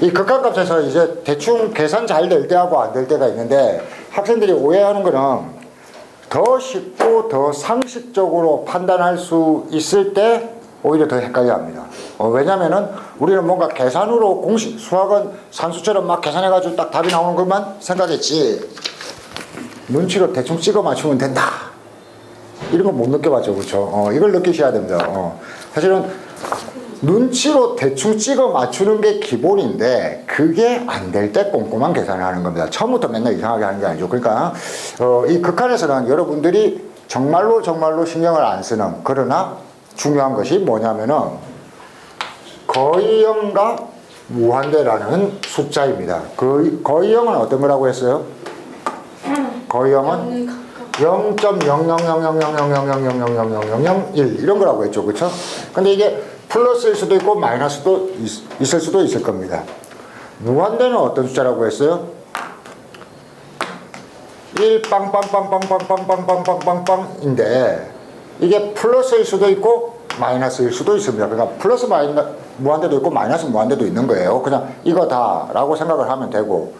이 극한값에서 이제 대충 계산 잘 될 때하고 안 될 때가 있는데 학생들이 오해하는 거는 더 쉽고 더 상식적으로 판단할 수 있을 때 오히려 더 헷갈려 합니다. 왜냐면은 우리는 뭔가 계산으로 공식, 수학은 산수처럼 막 계산해가지고 딱 답이 나오는 것만 생각했지, 눈치로 대충 찍어 맞추면 된다, 이런 거 못 느껴봤죠. 그렇죠? 이걸 느끼셔야 됩니다. 사실은 눈치로 대충 찍어 맞추는 게 기본인데 그게 안 될 때 꼼꼼한 계산을 하는 겁니다. 처음부터 맨날 이상하게 하는 게 아니죠. 그러니까 이 극한에서는 여러분들이 정말로 신경을 안 쓰는, 그러나 중요한 것이 뭐냐면은 거의형과 무한대라는 숫자입니다. 거의형은 어떤 거라고 했어요? 거의형은 0.0000000000001 이런 거라고 했죠. 그렇죠? 근데 이게 플러스일 수도 있고 마이너스도 있을 수도 있을 겁니다. 무한대는 어떤 숫자라고 했어요? 1 빵빵빵빵빵빵빵빵빵빵인데 이게 플러스일 수도 있고 마이너스일 수도 있습니다. 그러니까 플러스 무한대도 있고 마이너스 무한대도 있는 거예요. 그냥 이거다 라고 생각을 하면 되고,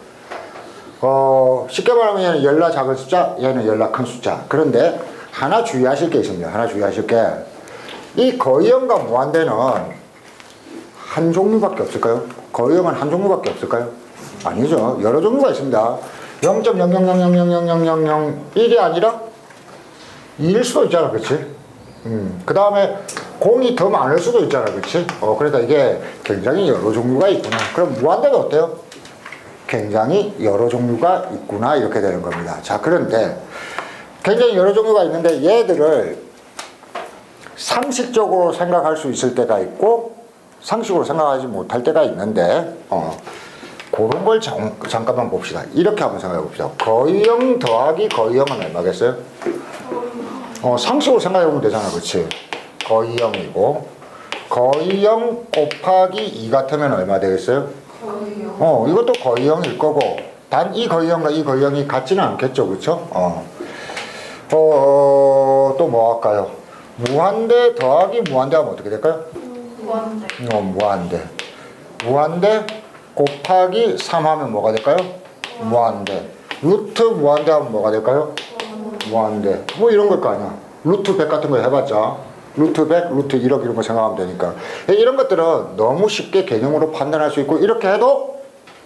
쉽게 말하면 얘는 열나 작은 숫자, 얘는 열나 큰 숫자. 그런데 하나 주의하실 게 있습니다. 하나 주의하실 게, 이 거의형과 무한대는 한 종류밖에 없을까요? 거의형은 한 종류밖에 없을까요? 아니죠. 여러 종류가 있습니다. 0.000000001이 아니라 2일 수도 있잖아. 그치? 그 다음에 0이 더 많을 수도 있잖아. 그치? 그러니까 이게 굉장히 여러 종류가 있구나. 그럼 무한대도 어때요? 굉장히 여러 종류가 있구나, 이렇게 되는 겁니다. 자, 그런데 굉장히 여러 종류가 있는데 얘들을 상식적으로 생각할 수 있을 때가 있고 상식으로 생각하지 못할 때가 있는데 그런 걸 잠깐만 봅시다. 이렇게 한번 생각해 봅시다. 거의형 더하기 거의형은 얼마겠어요? 상식으로 생각해 보면 되잖아. 그렇지? 거의형이고 거의형 곱하기 2 같으면 얼마 되겠어요? 거의형. 이것도 거의형일 거고, 단 이 거의형과 이 거의형이 같지는 않겠죠. 그렇죠? 또 뭐 할까요? 무한대 더하기 무한대 하면 어떻게 될까요? 무한대. 무한대 곱하기 3 하면 뭐가 될까요? 무한대. 루트 무한대 하면 뭐가 될까요? 무한대. 뭐 이런 걸 거 아니야. 루트 100 같은 거 해봤자 루트 100, 루트 1억 이런 거 생각하면 되니까. 이런 것들은 너무 쉽게 개념으로 판단할 수 있고 이렇게 해도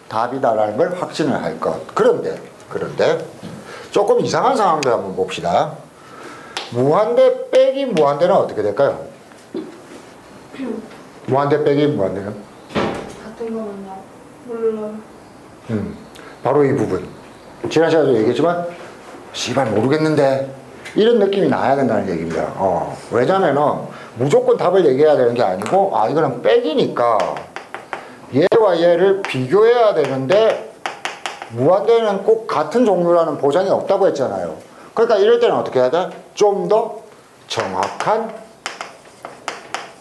답이다라는 걸 확신을 할 것. 그런데 조금 이상한 상황들 한번 봅시다. 무한대 빼기 무한대는 어떻게 될까요? 무한대 빼기 무한대는? 같은 거는요? 몰라요. 바로 이 부분. 지난 시간에도 얘기했지만 씨발 모르겠는데 이런 느낌이 나야 된다는 얘기입니다. 왜냐면은 무조건 답을 얘기해야 되는 게 아니고, 이거는 빼기니까 얘와 얘를 비교해야 되는데 무한대는 꼭 같은 종류라는 보장이 없다고 했잖아요. 그러니까 이럴 때는 어떻게 해야 돼? 좀 더 정확한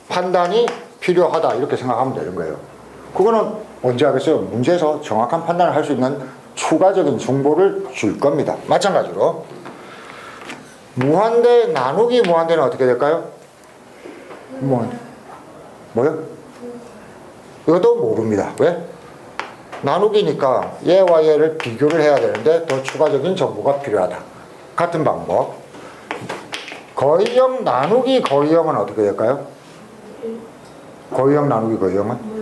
판단이 필요하다, 이렇게 생각하면 되는 거예요. 그거는 언제 하겠어요? 문제에서 정확한 판단을 할 수 있는 추가적인 정보를 줄 겁니다. 마찬가지로 무한대 나누기 무한대는 어떻게 될까요? 뭐요? 이것도 모릅니다. 왜? 나누기니까 얘와 얘를 비교를 해야 되는데 더 추가적인 정보가 필요하다. 같은 방법. 거의형 나누기 거의형은 어떻게 될까요? 거의형 나누기 거의형은?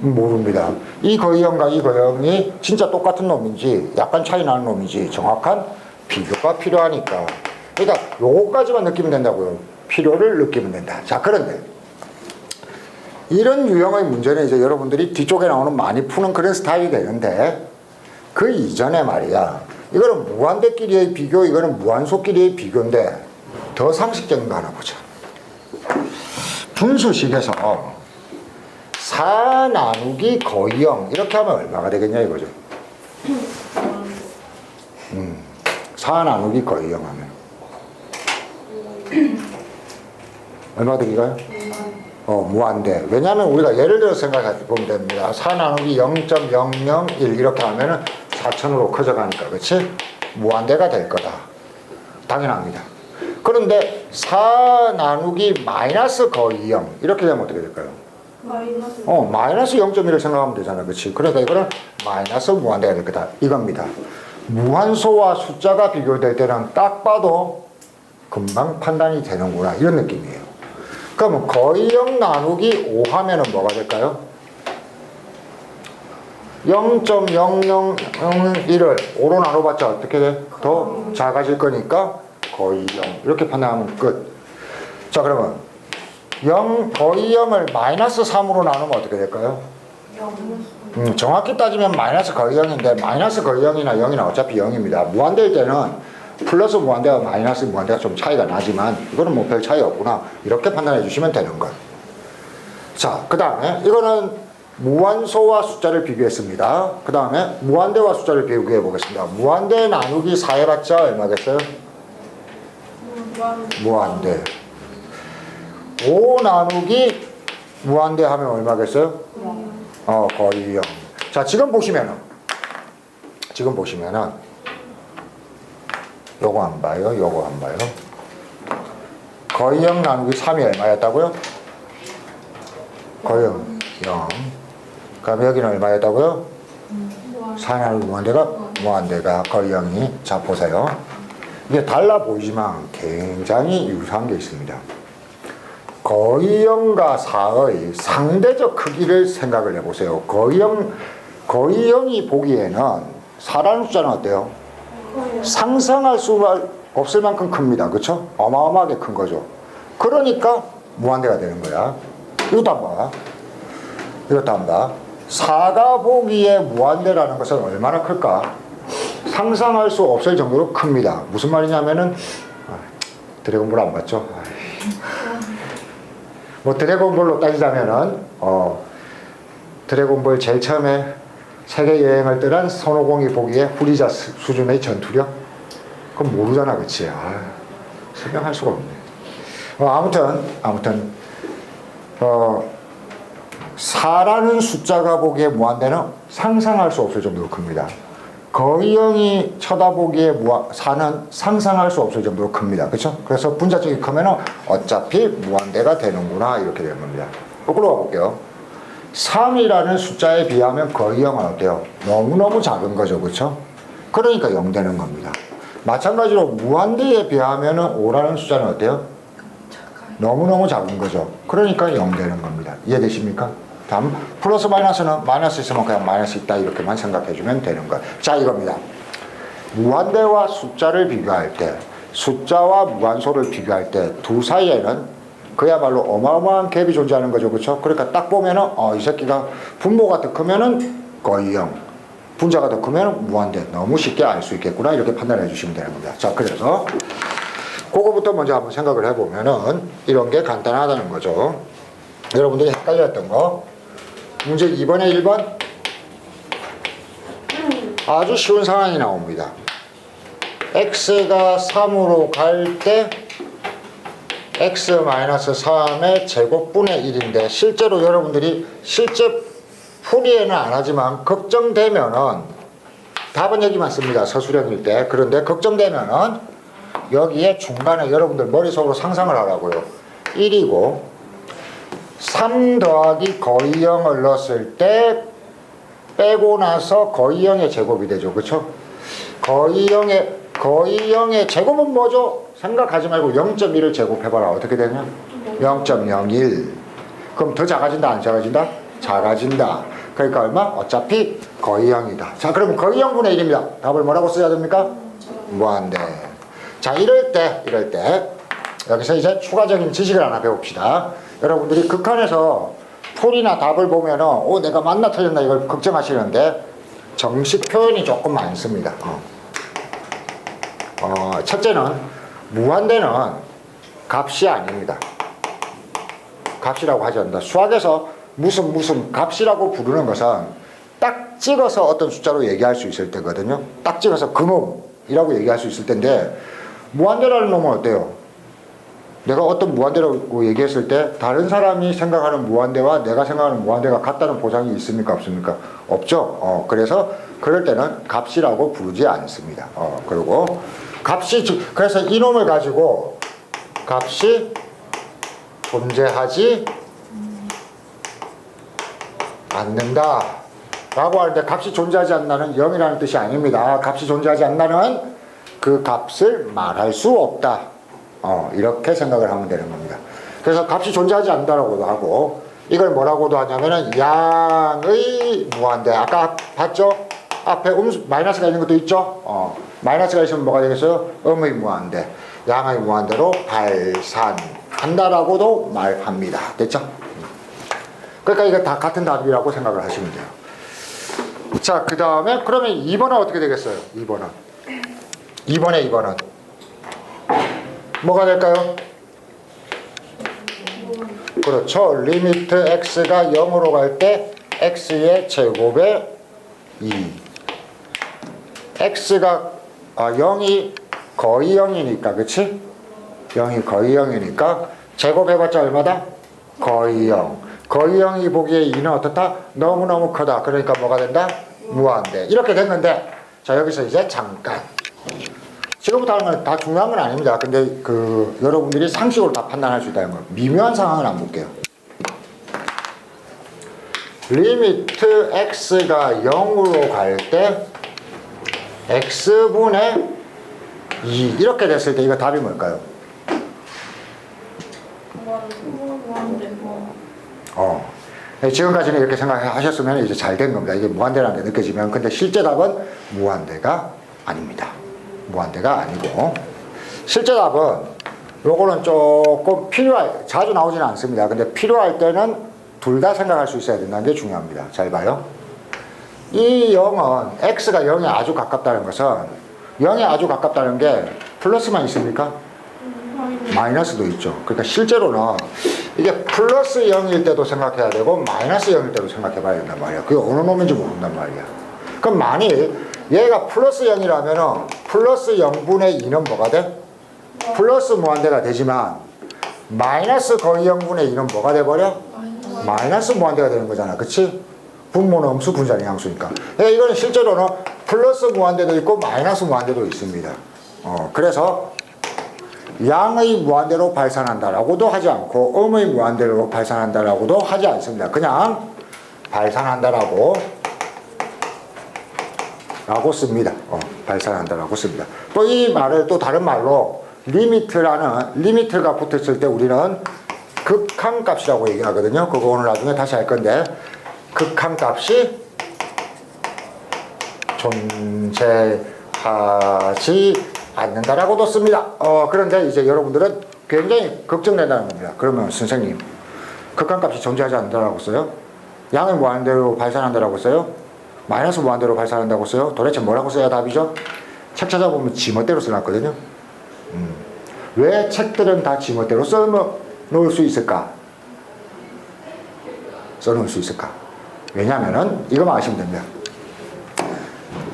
모릅니다. 이 거의형과 이 거의형이 진짜 똑같은 놈인지 약간 차이 나는 놈인지 정확한 비교가 필요하니까. 그러니까 요거까지만 느끼면 된다고요. 필요를 느끼면 된다. 자, 그런데 이런 유형의 문제는 이제 여러분들이 뒤쪽에 나오는 많이 푸는 그런 스타일이 되는데, 그 이전에 말이야, 이거는 무한대끼리의 비교, 이거는 무한소끼리의 비교인데 더 상식적인 거 하나 보자. 분수식에서 4 나누기 거의형 이렇게 하면 얼마가 되겠냐 이거죠. 4 나누기 거의형 하면 얼마 되기가요? 무한대. 왜냐하면 우리가 예를 들어서 생각해 보면 됩니다. 4 나누기 0.001 이렇게 하면은 4천으로 커져가니까, 그렇지? 무한대가 될 거다. 당연합니다. 그런데 4 나누기 마이너스 거의 0 이렇게 되면 어떻게 될까요? 마이너스. 마이너스 0.1을 생각하면 되잖아. 그렇지? 그러니까 이거는 마이너스 무한대가 될 거다. 이겁니다. 무한소와 숫자가 비교될 때는 딱 봐도 금방 판단이 되는구나. 이런 느낌이에요. 그러면 거의 0 나누기 5 하면은 뭐가 될까요? 0.0001을 5로 나눠봤자 어떻게 돼? 더 작아질 거니까 거의 0. 이렇게 판단하면 끝. 자, 그러면 거의 0을 마이너스 3으로 나누면 어떻게 될까요? 정확히 따지면 마이너스 거의 0인데 마이너스 거의 0이나 0이나 어차피 0입니다. 무한대일 때는 플러스 무한대와 마이너스 무한대가 좀 차이가 나지만 이거는 뭐 별 차이 없구나. 이렇게 판단해 주시면 되는 거예요. 자, 그 다음에 이거는 무한소와 숫자를 비교했습니다. 그 다음에 무한대와 숫자를 비교해 보겠습니다. 무한대 나누기 4 해봤자 얼마겠어요? 무한대. 5 나누기 무한대 하면 얼마겠어요? 거의 0. 자, 지금 보시면은 요거 안 봐요. 요거 안 봐요. 거의 0 나누기 3이 얼마였다고요? 거의 0. 그럼 여기는 얼마였다고요? 4 나누기 무한대가 거의 0이. 자, 보세요. 이게 달라 보이지만 굉장히 유사한 게 있습니다. 거의 0과 4의 상대적 크기를 생각을 해보세요. 거의 0이 보기에는 4라는 숫자는 어때요? 상상할 수 없을 만큼 큽니다. 그렇죠? 어마어마하게 큰 거죠. 그러니까 무한대가 되는 거야. 이것도 안 봐. 이것도 안 봐. 4가 보기에 무한대라는 것은 얼마나 클까? 상상할 수 없을 정도로 큽니다. 무슨 말이냐면은 드래곤볼 안 봤죠? 뭐 드래곤볼로 따지자면은 드래곤볼 제일 처음에 세계 여행을 떠난 손오공이 보기에 후리자 수준의 전투력? 그건 모르잖아, 그치? 설명할 수가 없네. 아무튼 4라는 숫자가 보기에 무한대는 상상할 수 없을 정도로 큽니다. 거의 0이 쳐다보기에 4는 상상할 수 없을 정도로 큽니다. 그렇죠? 그래서 분자적이 크면은 어차피 무한대가 되는구나 이렇게 되는 겁니다. 거꾸로 가볼게요. 3이라는 숫자에 비하면 거의 0은 어때요? 너무너무 작은 거죠. 그렇죠? 그러니까 0 되는 겁니다. 마찬가지로 무한대에 비하면 5라는 숫자는 어때요? 너무너무 작은 거죠. 그러니까 0 되는 겁니다. 이해되십니까? 다음 플러스 마이너스는 마이너스 있으면 그냥 마이너스 있다 이렇게만 생각해 주면 되는 거예요. 자, 이겁니다. 무한대와 숫자를 비교할 때, 숫자와 무한소를 비교할 때 두 사이에는 그야말로 어마어마한 갭이 존재하는 거죠. 그렇죠? 그러니까 딱 보면은 이 새끼가 분모가 더 크면은 거의 0, 분자가 더 크면 무한대. 너무 쉽게 알 수 있겠구나 이렇게 판단해 주시면 되는 겁니다. 자, 그래서 그거부터 먼저 한번 생각을 해보면은 이런 게 간단하다는 거죠. 여러분들이 헷갈렸던 거 문제 2번에 1번 아주 쉬운 상황이 나옵니다. x가 3으로 갈 때 x-3의 제곱분의 1인데 실제로 여러분들이 실제 풀이에는 안 하지만 걱정되면은 답은 여기 맞습니다. 서술형일 때. 그런데 걱정되면은 여기에 중간에 여러분들 머릿속으로 상상을 하라고요. 1이고 3 더하기 거의 0을 넣었을 때 빼고 나서 거의 0의 제곱이 되죠. 그렇죠? 거의 0의 제곱은 뭐죠? 생각하지 말고 0.1을 제곱해봐라. 어떻게 되냐? 0.01. 그럼 더 작아진다 안 작아진다? 작아진다. 그러니까 얼마? 어차피 거의 0이다. 자, 그러면 거의 0분의 1입니다. 답을 뭐라고 써야 됩니까? 무한대. 자, 이럴 때 여기서 이제 추가적인 지식을 하나 배웁시다. 여러분들이 극한에서 풀이나 답을 보면은 내가 맞나 틀렸나 이걸 걱정하시는데 정식 표현이 조금 많습니다. 첫째는 무한대는 값이 아닙니다. 값이라고 하지 않는다. 수학에서 무슨 값이라고 부르는 것은 딱 찍어서 어떤 숫자로 얘기할 수 있을 때거든요. 딱 찍어서 그놈이라고 얘기할 수 있을 텐데 무한대라는 놈은 어때요? 내가 어떤 무한대라고 얘기했을 때 다른 사람이 생각하는 무한대와 내가 생각하는 무한대가 같다는 보장이 있습니까? 없습니까? 없죠. 그래서 그럴 때는 값이라고 부르지 않습니다. 그리고 그래서 이놈을 가지고 값이 존재하지 않는다 라고 하는데 값이 존재하지 않는다는 0이라는 뜻이 아닙니다. 값이 존재하지 않는다는 그 값을 말할 수 없다. 이렇게 생각을 하면 되는 겁니다. 그래서 값이 존재하지 않는다라고도 하고 이걸 뭐라고도 하냐면은 양의 무한대. 아까 봤죠? 앞에 마이너스가 있는 것도 있죠? 마이너스가 있으면 뭐가 되겠어요? 음의 무한대. 양의 무한대로 발산한다라고도 말합니다. 됐죠? 그러니까 이거 다 같은 답이라고 생각을 하시면 돼요. 자, 그 다음에 그러면 2번은 어떻게 되겠어요? 2번은 뭐가 될까요? 그렇죠. 리미트 x가 0으로 갈 때 x의 제곱에 2. x가 0이 거의 0이니까 그치? 0이 거의 0이니까 제곱해봤자 얼마다? 거의 0. 거의 0이 보기에 2는 어떻다? 너무너무 크다. 그러니까 뭐가 된다? 무한대. 이렇게 됐는데 자 여기서 이제 잠깐 지금부터 하는 건 다 중요한 건 아닙니다. 근데 그 여러분들이 상식으로 다 판단할 수 있다는 거. 미묘한 상황은 안 볼게요. 리미트 x가 0으로 갈 때 x분의 2 이렇게 됐을 때 이거 답이 뭘까요? 지금까지는 이렇게 생각하셨으면 이제 잘 된 겁니다. 이게 무한대라는 게 느껴지면. 근데 실제 답은 무한대가 아닙니다. 무한대가 아니고 실제 답은 요거는 조금 자주 나오지는 않습니다. 근데 필요할 때는 둘 다 생각할 수 있어야 된다는 게 중요합니다. 잘 봐요. 이 0은 x가 0에 아주 가깝다는 것은 0에 아주 가깝다는 게 플러스만 있습니까? 마이너스도 있죠. 그러니까 실제로는 이게 플러스 0일 때도 생각해야 되고 마이너스 0일 때도 생각해 봐야 된단 말이야. 그게 어느 놈인지 모른단 말이야. 그럼 만일 얘가 플러스 0이라면은 플러스 0분의 2는 뭐가 돼? 플러스 무한대가 되지만 마이너스 거의 0분의 2는 뭐가 돼버려? 마이너스 무한대가 되는 거잖아. 그치? 분모는 음수, 분자는 양수니까. 그러니까 이거는 실제로는 플러스 무한대도 있고 마이너스 무한대도 있습니다. 그래서 양의 무한대로 발산한다라고도 하지 않고 음의 무한대로 발산한다라고도 하지 않습니다. 그냥 발산한다라고 씁니다. 발산한다라고 씁니다. 또 이 말을 또 다른 말로 리미트가 붙었을 때 우리는 극한값이라고 얘기하거든요. 그거 오늘 나중에 다시 할 건데 극한값이 존재하지 않는다라고도 씁니다. 그런데 이제 여러분들은 굉장히 걱정된다는 겁니다. 그러면 선생님 극한값이 존재하지 않는다라고 써요? 양의 무한대로 발산한다라고 써요? 마이너스 무한대로 발산한다고 써요? 도대체 뭐라고 써야 답이죠? 책 찾아보면 지멋대로 써놨거든요. 왜 책들은 다 지멋대로 써놓을 수 있을까? 왜냐하면은 이거만 아시면 됩니다.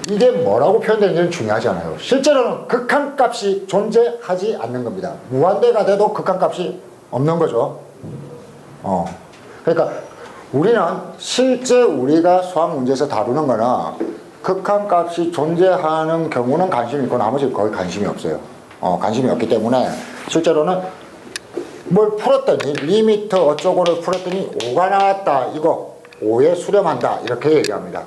이게 뭐라고 표현되는지는 중요하지 않아요. 실제로는 극한값이 존재하지 않는 겁니다. 무한대가 돼도 극한값이 없는 거죠. 그러니까 우리는 실제 우리가 수학 문제에서 다루는 거나 극한값이 존재하는 경우는 관심이 있고 나머지 거의 관심이 없어요. 관심이 없기 때문에 실제로는 뭘 풀었더니 리미트 어쩌고를 풀었더니 5가 나왔다. 이거 5에 수렴한다. 이렇게 얘기합니다.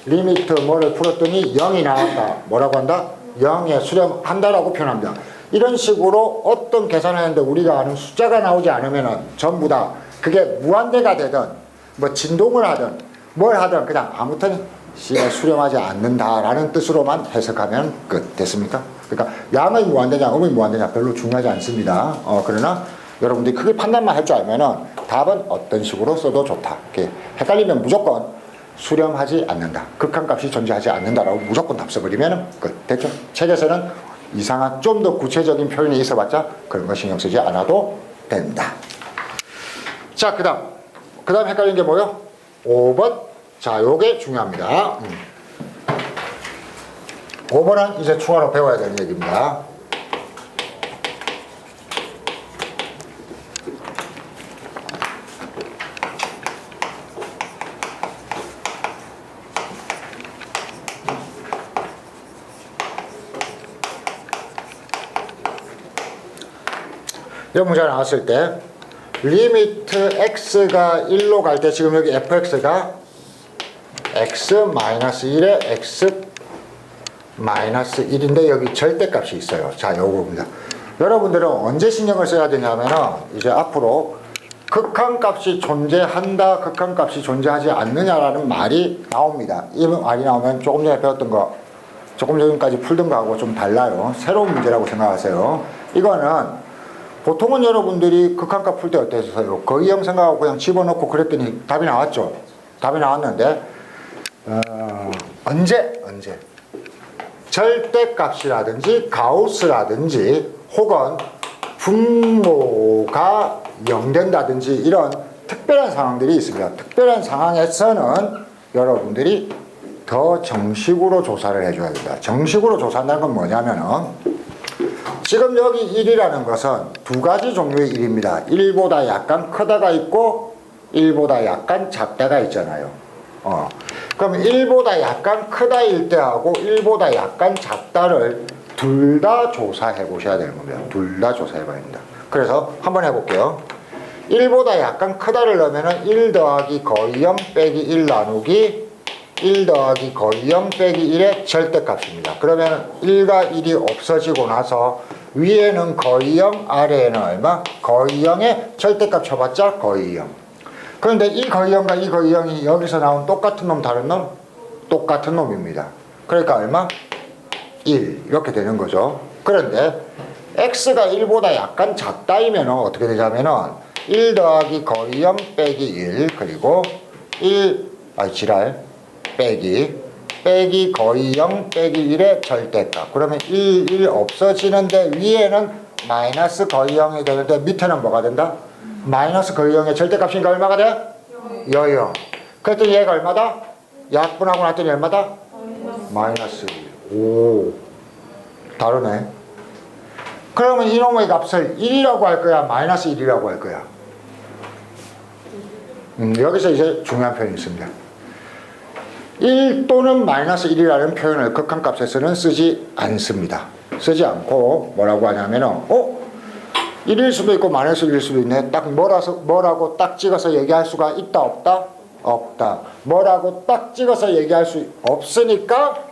리미트 뭐를 풀었더니 0이 나왔다. 뭐라고 한다? 0에 수렴한다라고 표현합니다. 이런 식으로 어떤 계산을 하는데 우리가 아는 숫자가 나오지 않으면은 전부 다 그게 무한대가 되든 뭐 진동을 하든 뭘 하든 그냥 아무튼 C에 수렴하지 않는다라는 뜻으로만 해석하면 끝. 됐습니까? 그러니까 양의 무한대냐 음의 무한대냐 별로 중요하지 않습니다. 그러나 여러분들이 크게 판단만 할 줄 알면은 답은 어떤 식으로 써도 좋다. 이렇게 헷갈리면 무조건 수렴하지 않는다. 극한값이 존재하지 않는다라고 무조건 답 써버리면 끝. 됐죠? 책에서는 이상한 좀 더 구체적인 표현이 있어봤자 그런 거 신경 쓰지 않아도 된다. 자, 그 다음 헷갈리는 게 뭐요? 5번. 자, 요게 중요합니다. 5번은 이제 추가로 배워야 되는 얘기입니다. 이 문제가 나왔을 때 리미트 x가 1로 갈 때 지금 여기 fx가 x 마이너스 1에 x 마이너스 1인데 여기 절대값이 있어요. 자, 요겁니다. 여러분들은 언제 신경을 써야 되냐면은 이제 앞으로 극한값이 존재한다, 극한값이 존재하지 않느냐라는 말이 나옵니다. 이 말이 나오면 조금 전에 배웠던 거, 조금 전까지 풀던 거하고 좀 달라요. 새로운 문제라고 생각하세요. 이거는 보통은 여러분들이 극한값 풀 때 어땠어요? 거의형 생각하고 그냥 집어넣고 그랬더니 답이 나왔죠. 답이 나왔는데 언제 절대값이라든지 가우스라든지 혹은 분모가 0된다든지 이런 특별한 상황들이 있습니다. 특별한 상황에서는 여러분들이 더 정식으로 조사를 해줘야 된다. 정식으로 조사한다는 건 뭐냐면은 지금 여기 1이라는 것은 두 가지 종류의 1입니다. 1보다 약간 크다가 있고 1보다 약간 작다가 있잖아요. 그럼 1보다 약간 크다일 때하고 1보다 약간 작다를 둘 다 조사해 보셔야 되는 겁니다. 둘 다 조사해 봐야 됩니다. 그래서 한번 해볼게요. 1보다 약간 크다를 넣으면 1 더하기 거의 0 빼기 1 나누기 1 더하기 거의 0 빼기 1의 절대값입니다. 그러면 1과 1이 없어지고 나서 위에는 거의 0, 아래에는 얼마? 거의 0의 절대값 쳐봤자 거의 0. 그런데 이 거의 0과 이 거의 0이 여기서 나온 똑같은 놈 다른 놈? 똑같은 놈입니다. 그러니까 얼마? 1 이렇게 되는 거죠. 그런데 x가 1보다 약간 작다이면 어떻게 되냐면은 1 더하기 거의 0 빼기 1 그리고 1 빼기 거의 0 빼기 1의 절대값. 그러면 1 없어지는데 위에는 마이너스 거의 0이 되는데 밑에는 뭐가 된다? 마이너스 거의 0의 절대값이니까 얼마가 돼? 0. 그랬더니 얘가 얼마다? 약분하고 났더니 얼마다? 마이너스 1. 오, 다르네. 그러면 이놈의 값을 1이라고 할 거야? 마이너스 1이라고 할 거야? 여기서 이제 중요한 표현이 있습니다. 1 또는 마이너스 1이라는 표현을 극한값에서는 쓰지 않습니다. 쓰지 않고 뭐라고 하냐면은 1일 수도 있고 마이너스 1일 수도 있네. 딱 뭐라고 딱 찍어서 얘기할 수가 있다 없다? 없다. 뭐라고 딱 찍어서 얘기할 수 없으니까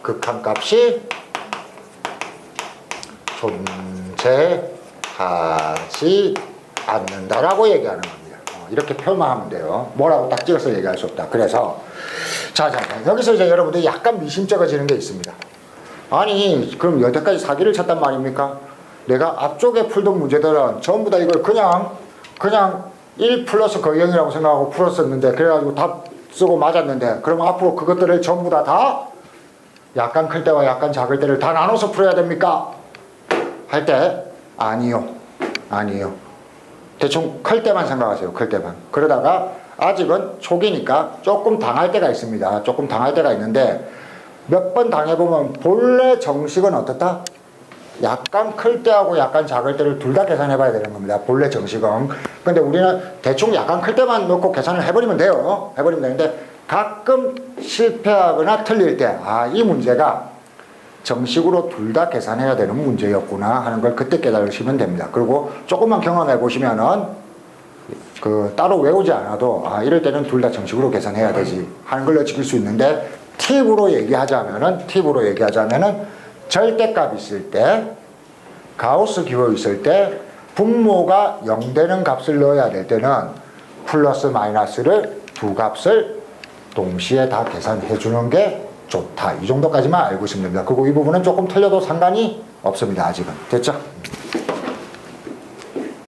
극한값이 존재하지 않는다라고 얘기하는 겁니다. 이렇게 표현만 하면 돼요. 뭐라고 딱 찍어서 얘기할 수 없다. 그래서 자, 여기서 이제 여러분들이 약간 미심쩍어지는 게 있습니다. 아니, 그럼 여태까지 사기를 쳤단 말입니까? 내가 앞쪽에 풀던 문제들은 전부 다 이걸 그냥 1 플러스 거의 0이라고 생각하고 풀었었는데, 그래가지고 답 쓰고 맞았는데, 그럼 앞으로 그것들을 전부 다 약간 클 때와 약간 작을 때를 다 나눠서 풀어야 됩니까? 할 때 아니요. 대충 클 때만 생각하세요. 클 때만. 그러다가 아직은 초기니까 조금 당할 때가 있습니다. 조금 당할 때가 있는데 몇 번 당해보면 본래 정식은 어떻다? 약간 클 때하고 약간 작을 때를 둘 다 계산해 봐야 되는 겁니다. 본래 정식은. 근데 우리는 대충 약간 클 때만 놓고 계산을 해버리면 돼요. 해버리면 되는데 가끔 실패하거나 틀릴 때, 이 문제가 정식으로 둘 다 계산해야 되는 문제였구나 하는 걸 그때 깨달으시면 됩니다. 그리고 조금만 경험해 보시면은 따로 외우지 않아도 이럴 때는 둘 다 정식으로 계산해야 되지 하는 걸 느낄 수 있는데, 팁으로 얘기하자면은 절대값 있을 때, 가우스 기호 있을 때, 분모가 0 되는 값을 넣어야 될 때는 플러스 마이너스를 두 값을 동시에 다 계산해 주는 게 좋다. 이 정도까지만 알고 있으면 됩니다. 그리고 이 부분은 조금 틀려도 상관이 없습니다. 아직은. 됐죠?